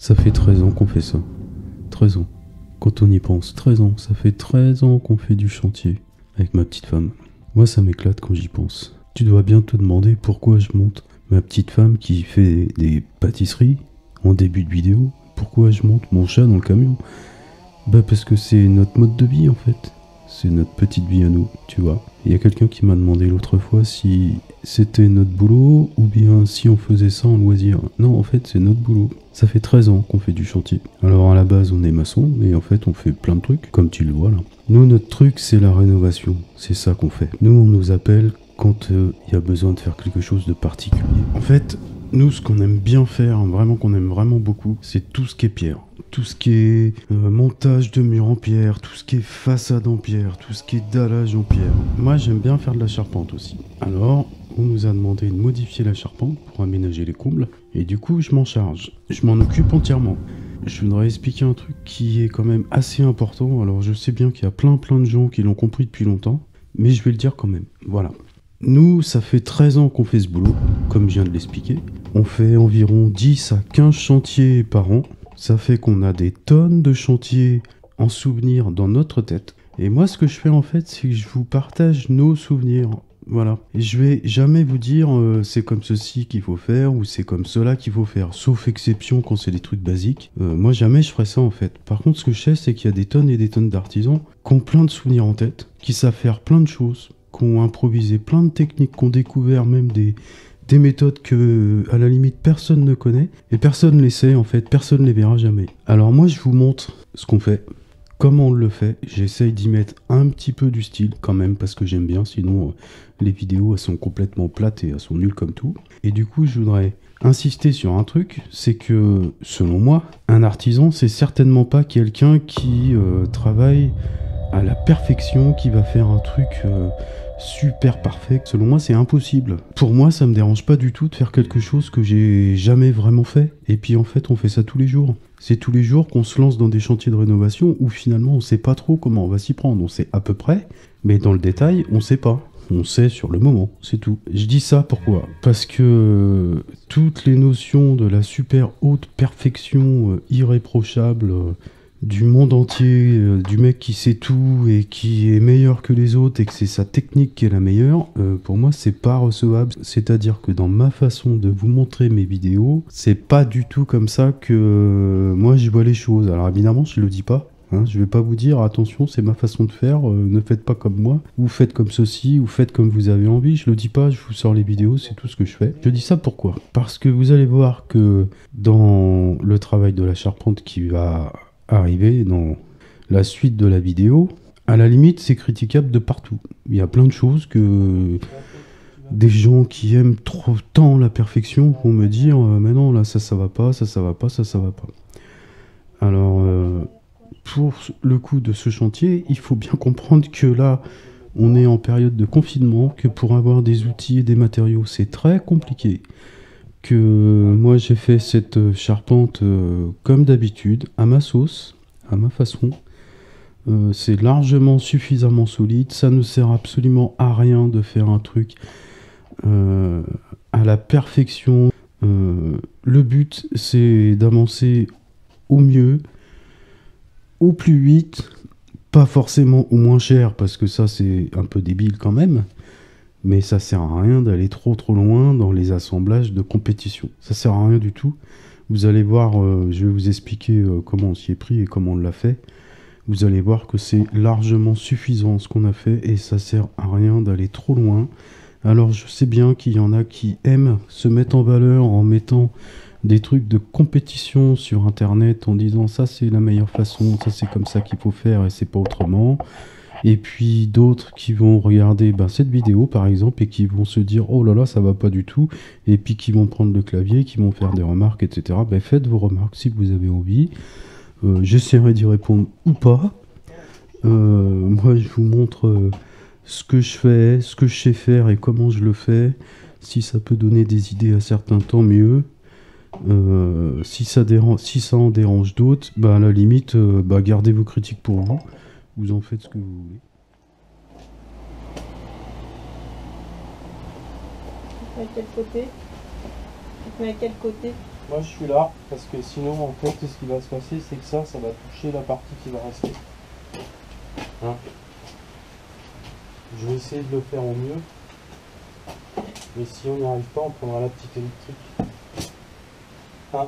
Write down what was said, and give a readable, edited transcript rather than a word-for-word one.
Ça fait 13 ans qu'on fait ça. 13 ans. Quand on y pense, 13 ans. Ça fait 13 ans qu'on fait du chantier avec ma petite femme. Moi, ça m'éclate quand j'y pense. Tu dois bien te demander pourquoi je monte ma petite femme qui fait des pâtisseries en début de vidéo. Pourquoi je monte mon chat dans le camion? Bah parce que c'est notre mode de vie en fait. C'est notre petite vie à nous, tu vois. Il y a quelqu'un qui m'a demandé l'autre fois si c'était notre boulot ou bien si on faisait ça en loisir. Non, en fait, c'est notre boulot. Ça fait 13 ans qu'on fait du chantier. Alors à la base, on est maçon, mais en fait, on fait plein de trucs, comme tu le vois là. Nous, notre truc, c'est la rénovation. C'est ça qu'on fait. Nous, on nous appelle quand il y a besoin de faire quelque chose de particulier. En fait, nous, ce qu'on aime bien faire, vraiment qu'on aime vraiment beaucoup, c'est tout ce qui est pierre. Tout ce qui est montage de murs en pierre, tout ce qui est façade en pierre, tout ce qui est dallage en pierre. Moi, j'aime bien faire de la charpente aussi. Alors, on nous a demandé de modifier la charpente pour aménager les combles. Et du coup, je m'en charge. Je m'en occupe entièrement. Je voudrais expliquer un truc qui est quand même assez important. Alors, je sais bien qu'il y a plein de gens qui l'ont compris depuis longtemps, mais je vais le dire quand même. Voilà. Nous, ça fait 13 ans qu'on fait ce boulot, comme je viens de l'expliquer. On fait environ 10 à 15 chantiers par an. Ça fait qu'on a des tonnes de chantiers en souvenirs dans notre tête. Et moi, ce que je fais en fait, c'est que je vous partage nos souvenirs. Voilà. Et je vais jamais vous dire c'est comme ceci qu'il faut faire ou c'est comme cela qu'il faut faire. Sauf exception quand c'est des trucs basiques. Moi, jamais je ferais ça en fait. Par contre, ce que je sais, c'est qu'il y a des tonnes et des tonnes d'artisans qui ont plein de souvenirs en tête, qui savent faire plein de choses, qui ont improvisé plein de techniques, qui ont découvert même des méthodes que, à la limite, personne ne connaît et personne ne les sait en fait, personne ne les verra jamais. Alors moi, je vous montre ce qu'on fait, comment on le fait. J'essaye d'y mettre un petit peu du style quand même parce que j'aime bien, sinon les vidéos elles sont complètement plates et elles sont nulles comme tout. Et du coup, je voudrais insister sur un truc, c'est que selon moi, un artisan, c'est certainement pas quelqu'un qui travaille à la perfection, qui va faire un truc super parfait. Selon moi, c'est impossible. Pour moi, ça me dérange pas du tout de faire quelque chose que j'ai jamais vraiment fait. Et puis en fait, on fait ça tous les jours. C'est tous les jours qu'on se lance dans des chantiers de rénovation où finalement on sait pas trop comment on va s'y prendre. On sait à peu près, mais dans le détail, on sait pas. On sait sur le moment, c'est tout. Je dis ça pourquoi? Parce que toutes les notions de la super haute perfection irréprochable du monde entier, du mec qui sait tout et qui est meilleur que les autres et que c'est sa technique qui est la meilleure, pour moi c'est pas recevable. C'est-à-dire que dans ma façon de vous montrer mes vidéos, c'est pas du tout comme ça que moi je vois les choses. Alors évidemment je le dis pas, hein, je vais pas vous dire attention c'est ma façon de faire, ne faites pas comme moi, ou faites comme ceci, ou faites comme vous avez envie, je le dis pas, je vous sors les vidéos, c'est tout ce que je fais. Je dis ça pourquoi? Parce que vous allez voir que dans le travail de la charpente qui va arriver dans la suite de la vidéo, à la limite c'est critiquable de partout. Il y a plein de choses que des gens qui aiment trop tant la perfection vont me dire mais non là ça va pas, ça va pas, ça va pas. Alors pour le coup de ce chantier, il faut bien comprendre que là on est en période de confinement, que pour avoir des outils et des matériaux c'est très compliqué, que moi j'ai fait cette charpente comme d'habitude, à ma sauce, à ma façon. C'est largement suffisamment solide, ça ne sert absolument à rien de faire un truc à la perfection. Le but c'est d'avancer au mieux, au plus vite, pas forcément au moins cher, parce que ça c'est un peu débile quand même. Mais ça sert à rien d'aller trop loin dans les assemblages de compétition. Ça sert à rien du tout. Vous allez voir, je vais vous expliquer comment on s'y est pris et comment on l'a fait. Vous allez voir que c'est largement suffisant ce qu'on a fait et ça sert à rien d'aller trop loin. Alors je sais bien qu'il y en a qui aiment se mettre en valeur en mettant des trucs de compétition sur internet en disant ça c'est la meilleure façon, ça c'est comme ça qu'il faut faire et c'est pas autrement. Et puis d'autres qui vont regarder cette vidéo par exemple et qui vont se dire oh là là ça va pas du tout, et puis qui vont prendre le clavier, qui vont faire des remarques etc. Faites vos remarques si vous avez envie, j'essaierai d'y répondre ou pas. Moi je vous montre ce que je fais, ce que je sais faire et comment je le fais. Si ça peut donner des idées à certains, tant mieux. Si ça en dérange d'autres, à la limite gardez vos critiques pour vous. Vous en faites ce que vous voulez. À quel côté? Tu te mets à quel côté? Moi je suis là parce que sinon en fait ce qui va se passer c'est que ça va toucher la partie qui va rester. Hein, je vais essayer de le faire au mieux. Mais si on n'y arrive pas, on prendra la petite électrique. Hein.